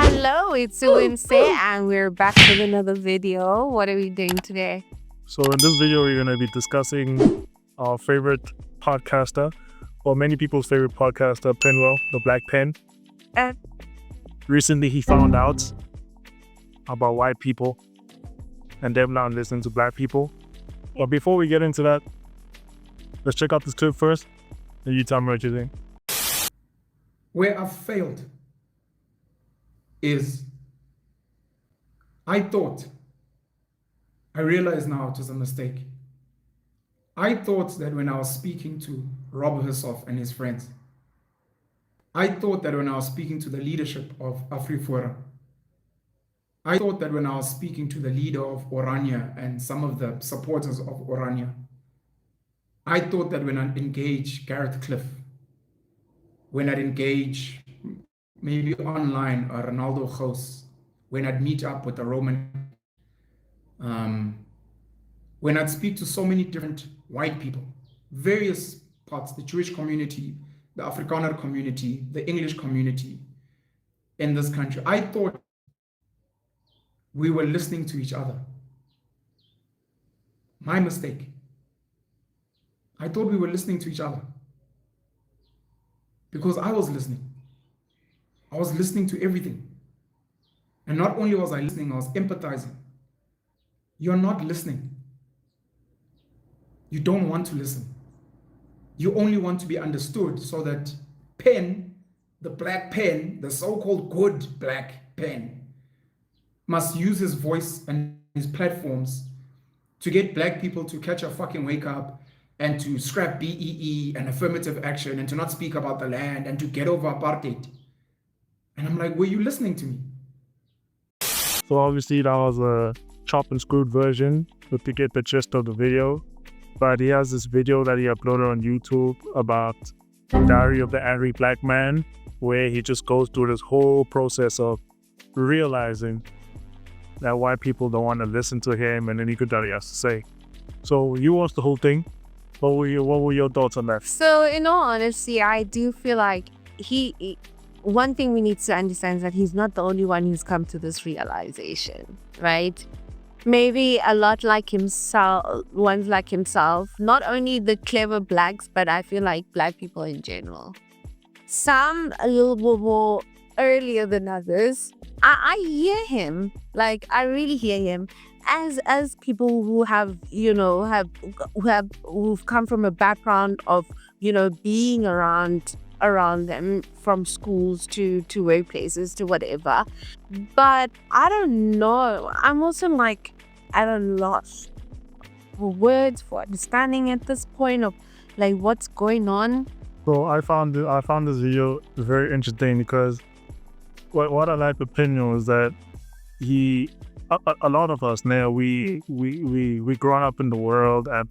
Hello, it's Wednesday and we're back with another video. What are we doing today? So in this video, we're going to be discussing our favorite podcaster, or many people's favorite podcaster, Penwell, the Black Pen. And Recently, he found out about white people and them not listening to black people. But before we get into that, let's check out this clip first, and you tell me what you think. Where I've failed is I realize now it was a mistake. I thought that when I was speaking to Rob Hussoff and his friends, I thought that when I was speaking to the leadership of AfriForum, I thought that when I was speaking to the leader of Orania and some of the supporters of Orania, I thought that when I'd engage Gareth Cliff, when I'd engage maybe online or Ronaldo Gous, when I'd meet up with a Roman, when I'd speak to so many different white people, various parts, the Jewish community, the Afrikaner community, the English community in this country, I thought we were listening to each other. My mistake. I thought we were listening to each other because I was listening. I was listening to everything. And not only was I listening, I was empathizing. You're not listening. You don't want to listen. You only want to be understood so that Pen, the Black Pen, the so-called good Black Pen, must use his voice and his platforms to get black people to catch a fucking wake up and to scrap BEE and affirmative action and to not speak about the land and to get over apartheid. And I'm like, were you listening to me? So obviously that was a chop and screwed version to get the gist of the video. But he has this video that he uploaded on YouTube about Diary of the Angry Black Man, where he just goes through this whole process of realizing that white people don't want to listen to him and anything that he has to say. So you watched the whole thing. What were your thoughts on that? so, in all honesty, I do feel like one thing we need to understand is that he's not the only one who's come to this realization, right? Maybe a lot like himself, ones like himself, not only the clever blacks, but I feel like black people in general. Some a little bit more earlier than others. I hear him, like I really hear him as people who have, who've come from a background of, being around them, from schools to workplaces to whatever. But I don't know. I'm also like at a loss for words, for understanding at this point of like what's going on. So I found this video very interesting because what I like with Penuel is that a lot of us now, we grown up in the world and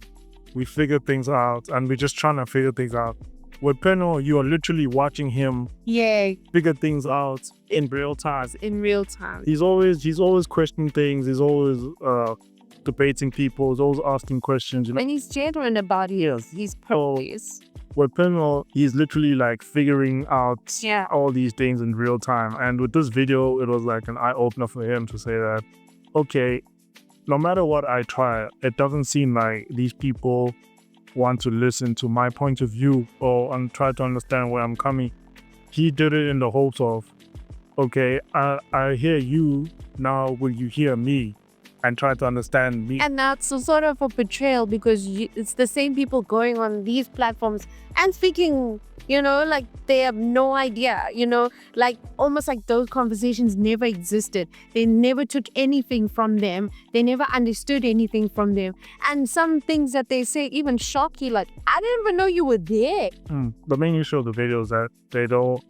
we figure things out and we're just trying to figure things out. With Penuel, you are literally watching him figure things out in real time. He's always questioning things. He's always debating people. He's always asking questions. And he's genuine about his purpose. With Penuel, he's literally like figuring out all these things in real time. And with this video, it was like an eye-opener for him to say that, okay, no matter what I try, it doesn't seem like these people want to listen to my point of view or try to understand where I'm coming. He did it in the hopes of, okay, I hear you, now will you hear me? And try to understand me. And that's a sort of a betrayal because it's the same people going on these platforms and speaking, like they have no idea, like almost like those conversations never existed. They never took anything from them. They never understood anything from them. And some things that they say even shock you, like, I didn't even know you were there. The main issue of the video is that they don't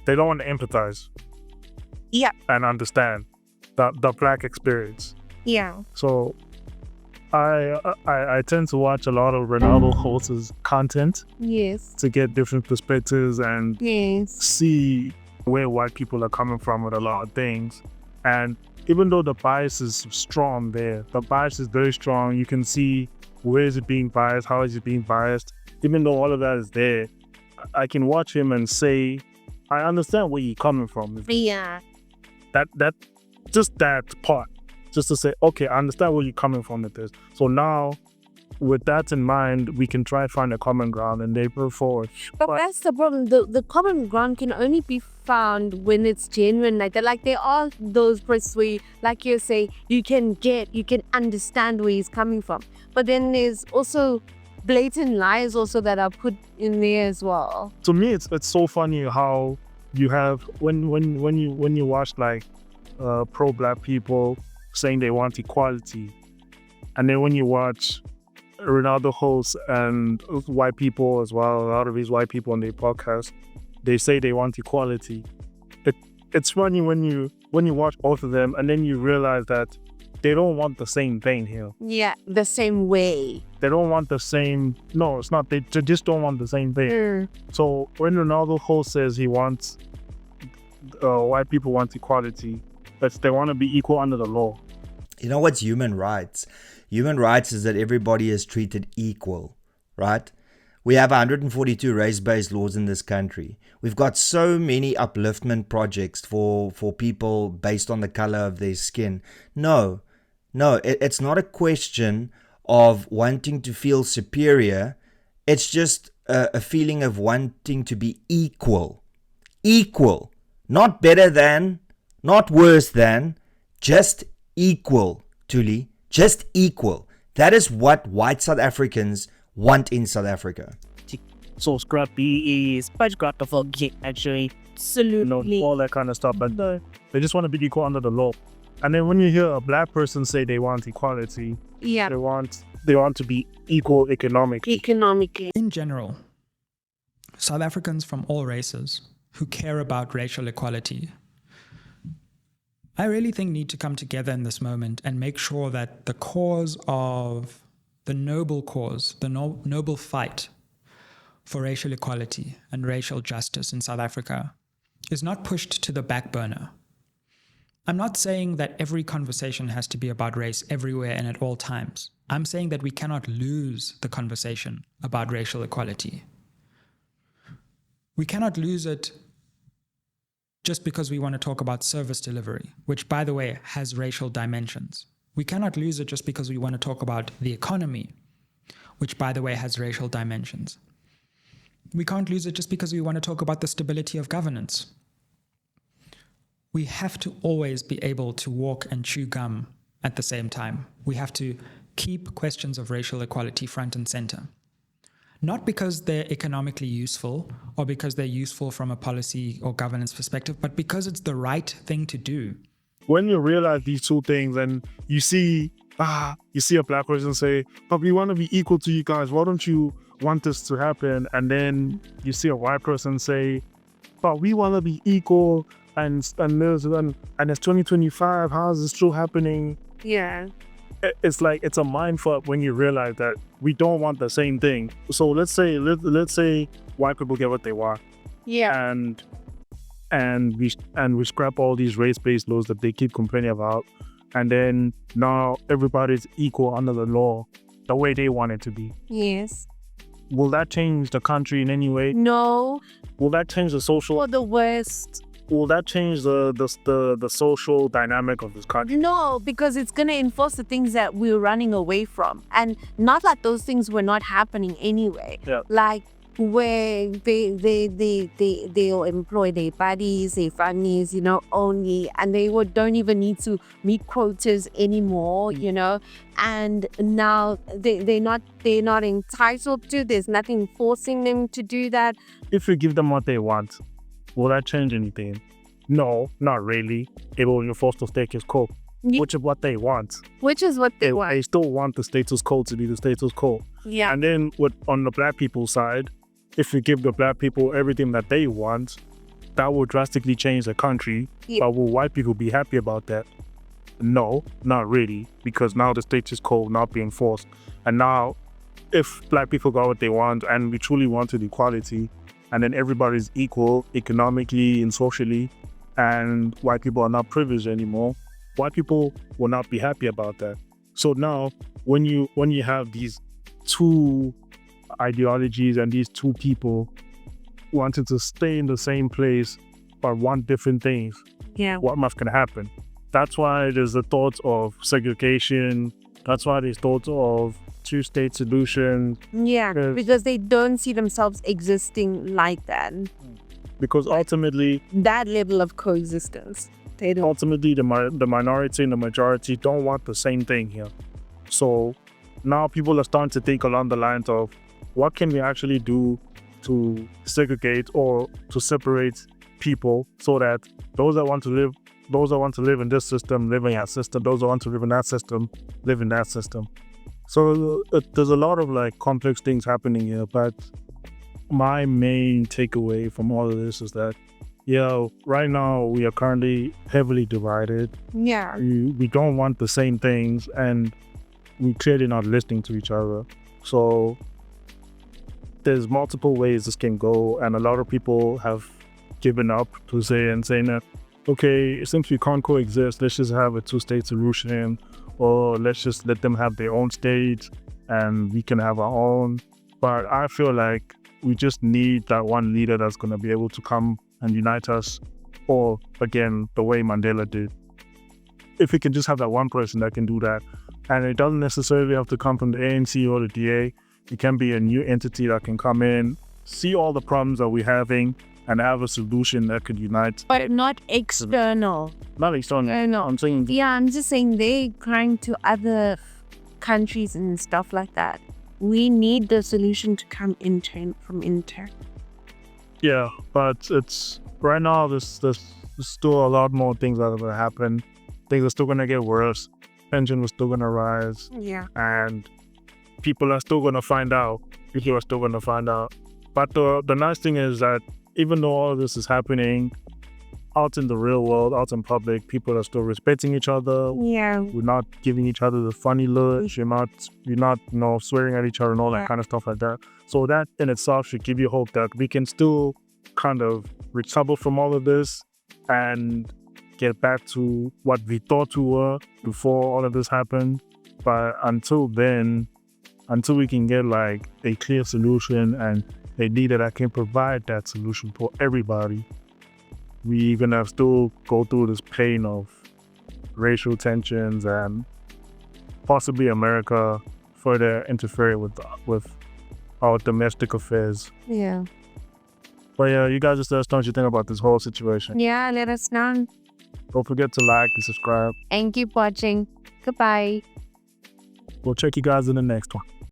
want to empathize. And understand the black experience. So I tend to watch a lot of Ronaldo Gous' content to get different perspectives and see where white people are coming from with a lot of things. And even though the bias is strong there, the bias is very strong. You can see where is it being biased, how is it being biased. Even though all of that is there, I can watch him and say, I understand where you're coming from. That just that part, just to say, okay, I understand where you're coming from with this. So now, with that in mind, we can try to find a common ground and they move forward. But that's the problem. The common ground can only be found when it's genuine like that. Like there are those places where, like you say, you can understand where he's coming from. But then there's also blatant lies also that are put in there as well. To me, it's so funny how you have when you watch like pro-black people saying they want equality, and then when you watch Ronaldo hosts and white people as well, a lot of these white people on their podcast, they say they want equality. It's funny when you watch both of them and then you realize that they don't want the same thing here. Yeah, the same way. They don't want the same. No, it's not. They just don't want the same thing. So when Ronaldo host says he wants white people want equality, they want to be equal under the law. You know what's human rights? Human rights is that everybody is treated equal, right? We have 142 race-based laws in this country. We've got so many upliftment projects for people based on the color of their skin. No, it's not a question of wanting to feel superior. It's just a feeling of wanting to be equal. Equal. Not better than, not worse than, just equal, Tuli. Just equal. That is what white South Africans want in South Africa. So scrappy is quite graphical, actually. Absolutely. All that kind of stuff. But they just want to be equal under the law. And then when you hear a black person say they want equality, yeah, they want to be equal economically. In general, South Africans from all races who care about racial equality, I really think need to come together in this moment and make sure that the cause of the noble cause, the noble fight for racial equality and racial justice in South Africa is not pushed to the back burner. I'm not saying that every conversation has to be about race everywhere and at all times. I'm saying that we cannot lose the conversation about racial equality. We cannot lose it just because we want to talk about service delivery, which, by the way, has racial dimensions. We cannot lose it just because we want to talk about the economy, which, by the way, has racial dimensions. We can't lose it just because we want to talk about the stability of governance. We have to always be able to walk and chew gum at the same time. We have to keep questions of racial equality front and center. Not because they're economically useful or because they're useful from a policy or governance perspective, but because it's the right thing to do. When you realize these two things and you see a black person say, but we want to be equal to you guys, why don't you want this to happen? And then you see a white person say, but we want to be equal and it's 2025, how is this still happening? Yeah. It's like it's a mind fuck when you realize that we don't want the same thing. So let's say white people get what they want. Yeah. And we scrap all these race-based laws that they keep complaining about, and then now everybody's equal under the law, the way they want it to be. Yes. Will that change the country in any way? No. Will that change the social? For the worst. Will that change the social dynamic of this country? No, because it's going to enforce the things that we're running away from. And not like those things were not happening anyway. Yeah. Like where they'll employ their buddies, their families, only, and they don't even need to meet quotas anymore, and now they're not entitled to. There's nothing forcing them to do that. If you give them what they want, will that change anything? No, not really. It will enforce the status quo, which is what they want. Which is what they want. They still want the status quo to be the status quo. Yeah. And then on the black people's side, if you give the black people everything that they want, that will drastically change the country. Yeah. But will white people be happy about that? No, not really, because now the status quo not being enforced. And now, if black people got what they want and we truly wanted equality, and then everybody's equal economically and socially, and white people are not privileged anymore, white people will not be happy about that. So now, when you have these two ideologies and these two people wanting to stay in the same place or want different things, Yeah. what must can happen? That's why there's the thoughts of segregation. That's why there's thoughts of two-state solution. Yeah. Yes. Because they don't see themselves existing like that. Because ultimately, That level of coexistence. They don't. ultimately the minority and the majority don't want the same thing here. So now people are starting to think along the lines of what can we actually do to segregate or to separate people so that those that want to live in this system live in that system, those that want to live in that system live in that system. So there's a lot of like complex things happening here, but my main takeaway from all of this is that right now we are currently heavily divided. Yeah. We don't want the same things, and we clearly not listening to each other. So there's multiple ways this can go, and a lot of people have given up to saying that, okay, since we can't coexist, let's just have a two-state solution, or let's just let them have their own state and we can have our own. But I feel like we just need that one leader that's going to be able to come and unite us, or again, the way Mandela did. If we can just have that one person that can do that, and it doesn't necessarily have to come from the ANC or the DA, it can be a new entity that can come in, see all the problems that we're having, and have a solution that could unite. But not external. Not external. No. I'm saying, Yeah, I'm just saying they crying to other countries and stuff like that. We need the solution to come from intern. yeah, but it's right now. There's still a lot more things that are going to happen. Things are still going to get worse. Pension was still going to rise, Yeah. and people are still going to find out. But the nice thing is that even though all of this is happening out in the real world, out in public, people are still respecting each other. Yeah. We're not giving each other the funny looks. You're not swearing at each other and all that kind of stuff like that. So that in itself should give you hope that we can still kind of recover from all of this and get back to what we thought we were before all of this happened. But until then, until we can get like a clear solution and a leader that can provide that solution for everybody, we're gonna still go through this pain of racial tensions and possibly America further interfering with our domestic affairs. Yeah. But yeah, you guys just let us know what you think about this whole situation. Yeah, let us know. Don't forget to like and subscribe. And keep watching. Goodbye. We'll check you guys in the next one.